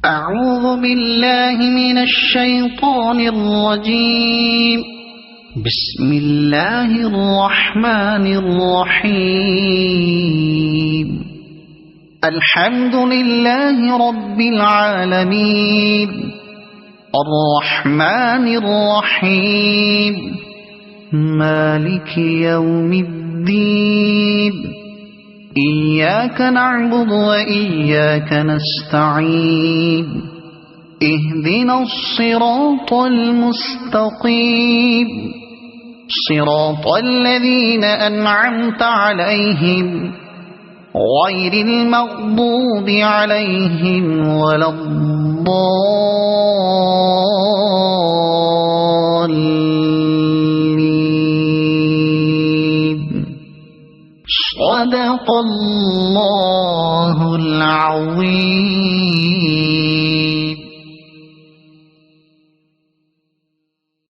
أعوذ بالله من الشيطان الرجيم. بسم الله الرحمن الرحيم. الحمد لله رب العالمين الرحمن الرحيم مالك يوم الدين إياك نعبد وإياك نستعين اهدنا الصراط المستقيم صراط الذين أنعمت عليهم غير المغضوب عليهم ولا الضالين. صدق الله العظيم.